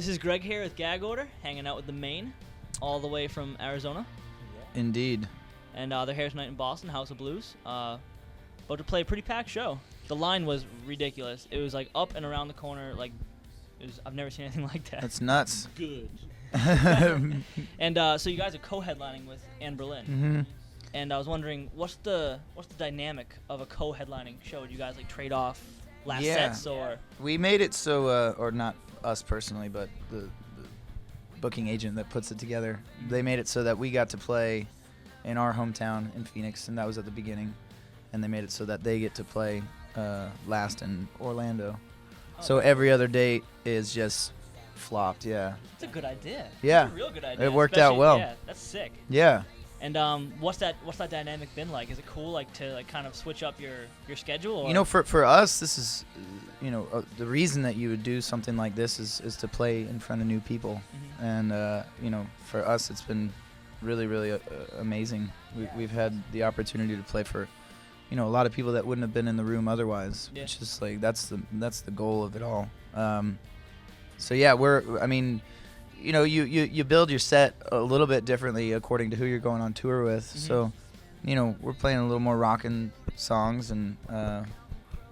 This is Greg here with Gag Order, hanging out with the Maine, all the way from Arizona. Indeed. And they're here tonight in Boston, House of Blues. About to play a pretty packed show. The line was ridiculous. It was like up and around the corner. Like, I've never seen anything like that. That's nuts. Good. And so you guys are co-headlining with Anberlin. Mm-hmm. And I was wondering, what's the dynamic of a co-headlining show? Do you guys like trade off last sets or? We made it so, or not us personally, but the booking agent that puts it together. They made it so that we got to play in our hometown in Phoenix, and that was at the beginning. And they made it so that they get to play last in Orlando. Oh, so every other date is just flopped. Yeah. That's a good idea. Yeah. That's a real good idea. It worked out well. Yeah, that's sick. Yeah. And what's that dynamic been like? Is it cool, like, to like kind of switch up your schedule? Or? You know, for us, this is, the reason that you would do something like this is to play in front of new people. Mm-hmm. And for us, it's been really, really amazing. We've had the opportunity to play for, a lot of people that wouldn't have been in the room otherwise. Yeah. Which is like that's the goal of it all. So yeah, you build your set a little bit differently according to who you're going on tour with. Mm-hmm. So, we're playing a little more rockin' songs and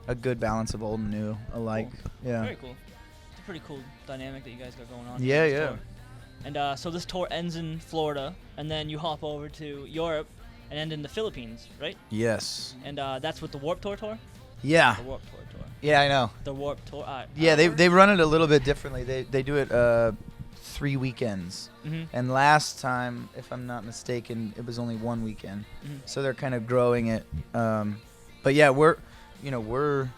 a good balance of old and new alike. Cool. Yeah. Very cool. It's a pretty cool dynamic that you guys got going on. Yeah, yeah. Tour. And so this tour ends in Florida, and then you hop over to Europe and end in the Philippines, right? Yes. And that's with the Warped Tour? Yeah. The Warped Tour. Yeah, I know. The Warped Tour. Yeah, they run it a little bit differently. They do it 3 weekends. Mm-hmm. And last time, if I'm not mistaken, it was only 1 weekend. Mm-hmm. So they're kind of growing it. But yeah, we're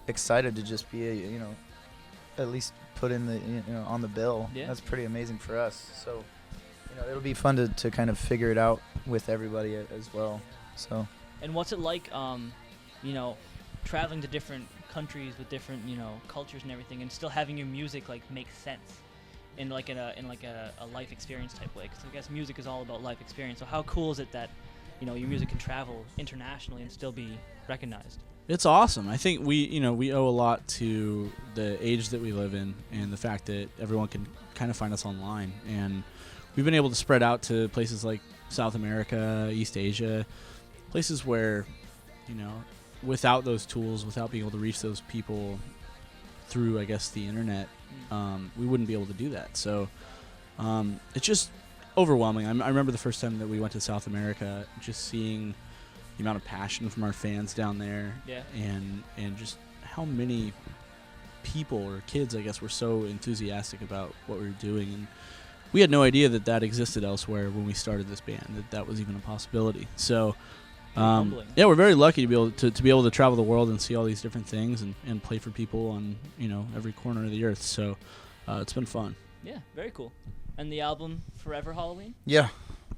excited to just be at least put in the on the bill. Yeah. That's pretty amazing for us. So it'll be fun to kind of figure it out with everybody as well. So. And what's it like traveling to different countries with different cultures and everything, and still having your music like make sense in a life experience type way? Because I guess music is all about life experience. So how cool is it that your music can travel internationally and still be recognized? It's awesome. I think we owe a lot to the age that we live in and the fact that everyone can kind of find us online. And we've been able to spread out to places like South America, East Asia, places where, without those tools, without being able to reach those people through, I guess, the internet, we wouldn't be able to do that. So it's just overwhelming. I remember the first time that we went to South America, just seeing the amount of passion from our fans down there, and just how many people or kids, I guess, were so enthusiastic about what we were doing. And we had no idea that existed elsewhere when we started this band, that was even a possibility. So we're very lucky to be able to travel the world and see all these different things and play for people on every corner of the earth. So it's been fun. Yeah, very cool. And the album Forever Halloween? Yeah.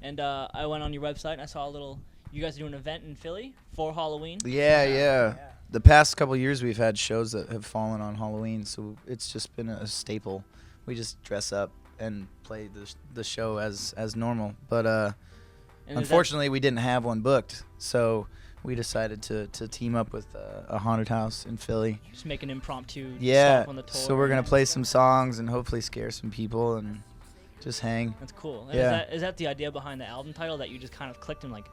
And I went on your website and I saw you guys do an event in Philly for Halloween. Yeah. The past couple of years we've had shows that have fallen on Halloween, so it's just been a staple. We just dress up and play the show as normal. But unfortunately, we didn't have one booked, so we decided to team up with a haunted house in Philly. Just make an impromptu stop on the tour. So we're going to play some songs and hopefully scare some people and just hang. That's cool. And is that the idea behind the album title, that you just kind of clicked and like,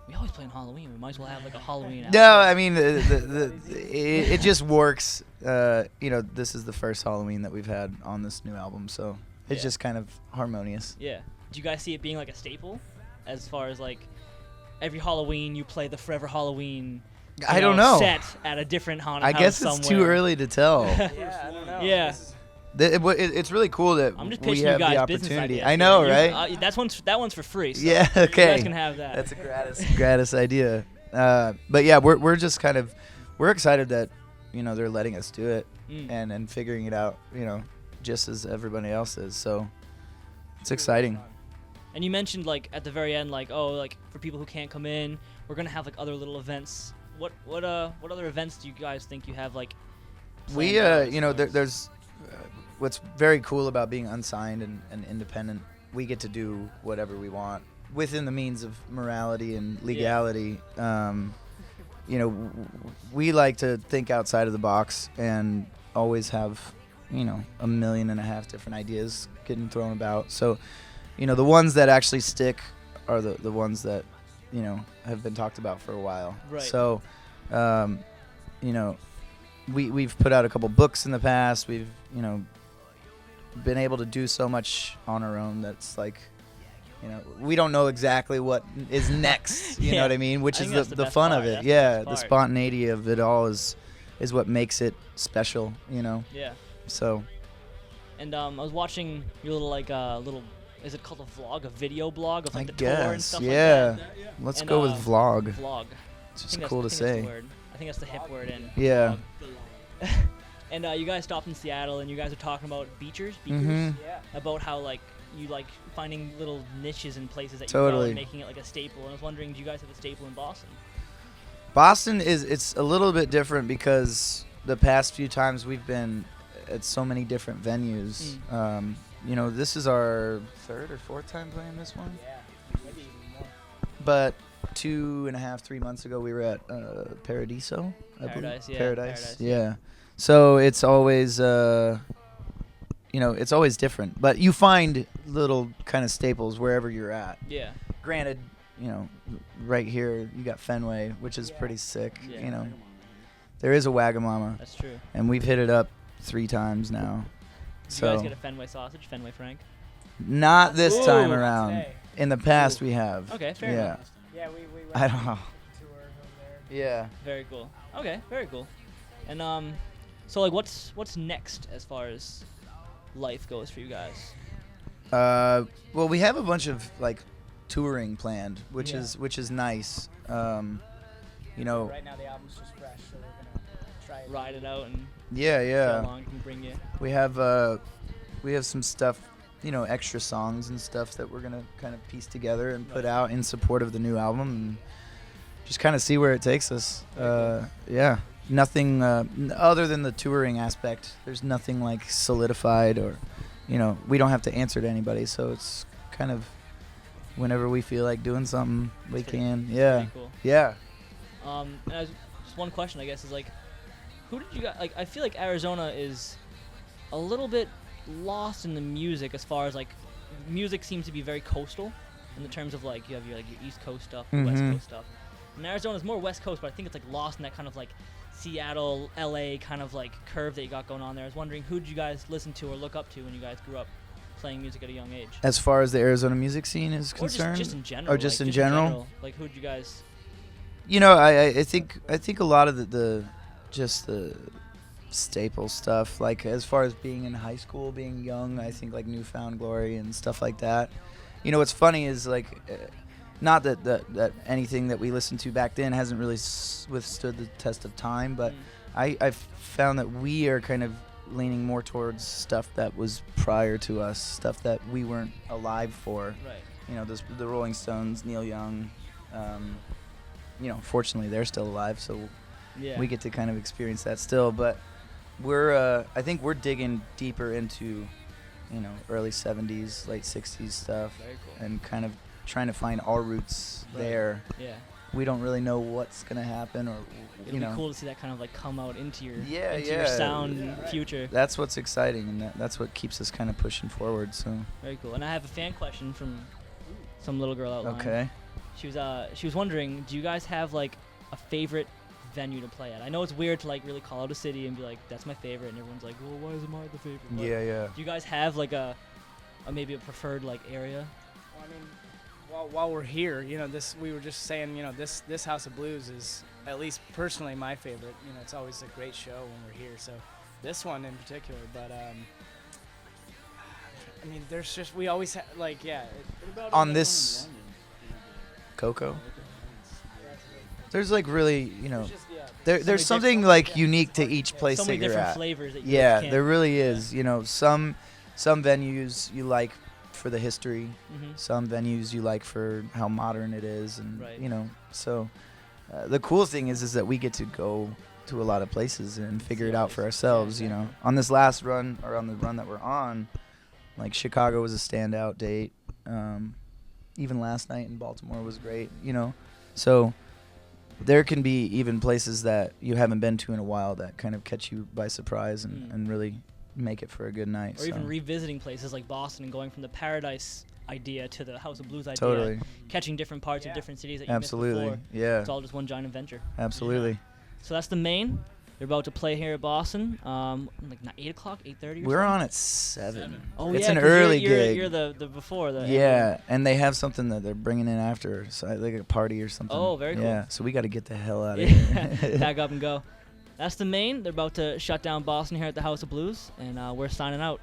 we always play on Halloween, we might as well have like a Halloween album? No, I mean, it just works. This is the first Halloween that we've had on this new album, so it's just kind of harmonious. Yeah. Do you guys see it being like a staple? As far as like every Halloween you play the Forever Halloween I don't know. set at a different haunted house I guess somewhere. It's too early to tell. Yeah, I don't know. Yeah. It's really cool that I'm just we pitching have you guys the opportunity. Business ideas. I know, right? That one's for free. So yeah, okay. You guys can have that. That's a gratis idea. But yeah, we're just kind of excited that they're letting us do it and figuring it out just as everybody else is. So it's exciting. And you mentioned like at the very end, like for people who can't come in, we're gonna have like other little events. What other events do you guys think you have like? We there's what's very cool about being unsigned and independent. We get to do whatever we want within the means of morality and legality. We like to think outside of the box and always have 1.5 million different ideas getting thrown about. So, the ones that actually stick are the ones that, have been talked about for a while. Right. So, we've put out a couple books in the past. We've, been able to do so much on our own that's like, we don't know exactly what is next. You know what I mean? Which is the fun of it. Yeah, the spontaneity of it all is what makes it special. Yeah. So. And I was watching your little is it called a vlog, a video blog of like I the tour and guess, stuff yeah. like that? Let's go with vlog. Vlog. It's just cool to say. I think that's the hip word. And yeah. And you guys stopped in Seattle, and you guys are talking about beachers, Mm-hmm. about how like you like finding little niches and places that you Totally. go and making it like a staple. And I was wondering, do you guys have a staple in Boston? Boston it's a little bit different because the past few times we've been at so many different venues. This is our third or fourth time playing this one. Yeah, maybe even more. But 2.5-3 months ago we were at Paradiso, I Paradise, believe. yeah. Paradise, yeah. So it's always it's always different, but you find little kind of staples wherever you're at. Yeah. Granted, right here you got Fenway, which is pretty sick. Yeah. There is a Wagamama, That's true. and we've hit it up 3 times now. Did So you guys get a Fenway sausage, Fenway Frank? not this Ooh, time that's around. A. In the past we have. Okay, fair Yeah. enough. Yeah, we went I don't on know. a tour over there. Yeah. Very cool. Okay, very cool. And so like what's next as far as life goes for you guys? Well, we have a bunch of like touring planned, which Yeah. is nice. Right now the album's just fresh, so we're gonna try it. Ride it out and Yeah, see yeah. how long it can bring you. We have some stuff, extra songs and stuff that we're gonna kind of piece together and put out in support of the new album, and just kind of see where it takes us. Yeah, nothing other than the touring aspect. There's nothing like solidified, or we don't have to answer to anybody, so it's kind of whenever we feel like doing something, we can. Yeah, Pretty cool. yeah. And just one question, I guess, is like, who did you guys like? I feel like Arizona is a little bit lost in the music as far as like music seems to be very coastal in the terms of like you have your East Coast stuff, your West Mhm. Coast stuff. And Arizona's more West Coast, but I think it's like lost in that kind of like Seattle, LA kind of like curve that you got going on there. I was wondering, who did you guys listen to or look up to when you guys grew up playing music at a young age? As far as the Arizona music scene is Or concerned, just in general. or just like, in general? Like, who did you guys? I think a lot of the staple stuff, like as far as being in high school, being young, I think like Newfound Glory and stuff like that. What's funny is like, not that anything that we listened to back then hasn't really withstood the test of time, but I've found that we are kind of leaning more towards stuff that was prior to us, stuff that we weren't alive for. Right. The Rolling Stones, Neil Young. Fortunately they're still alive, so Yeah. we get to kind of experience that still. But I think we're digging deeper into, early 70s, late 60s stuff, Very cool. and kind of trying to find our roots Right. there. Yeah. We don't really know what's gonna happen, or It'll be cool to see that kind of like come out into your Yeah, your yeah. sound Yeah, right. future. That's what's exciting, and that's what keeps us kind of pushing forward. So Very cool. And I have a fan question from some little girl outline. okay. She was wondering, do you guys have like a favorite venue to play at? I know it's weird to like really call out a city and be like, that's my favorite, and everyone's like, well, why isn't mine the favorite? But Yeah. do you guys have like a maybe a preferred like area? Well, I mean, while we're here, we were just saying, this House of Blues is at least personally my favorite. It's always a great show when we're here. So this one in particular, but I mean, there's just we always On this Coco, there's like really, there's something like unique to each place So that many you're different at. flavors that you Yeah, can't. there really is. Some venues you like for the history, Mhm. some venues you like for how modern it is, and Right. so the cool thing is that we get to go to a lot of places and figure See it all out these- for ourselves. yeah, exactly. On this last run, or on the run that we're on, like Chicago was a standout date. Even last night in Baltimore was great. So there can be even places that you haven't been to in a while that kind of catch you by surprise and really make it for a good night. Or even revisiting places like Boston and going from the Paradise idea to the House of Blues idea. Totally. Catching different parts of different cities that you Absolutely. missed before. Yeah. It's all just one giant adventure. Absolutely. So that's the Maine. They're about to play here at Boston. Like 8 o'clock, 8:30. We're on at 7. Oh It's yeah, an 'cause early you're, gig. You're the before the. Yeah, and they have something that they're bringing in after, so like a party or something. Oh, very cool. Yeah, so we got to get the hell out of Yeah. here. Pack up and go. That's the Maine. They're about to shut down Boston here at the House of Blues, and we're signing out.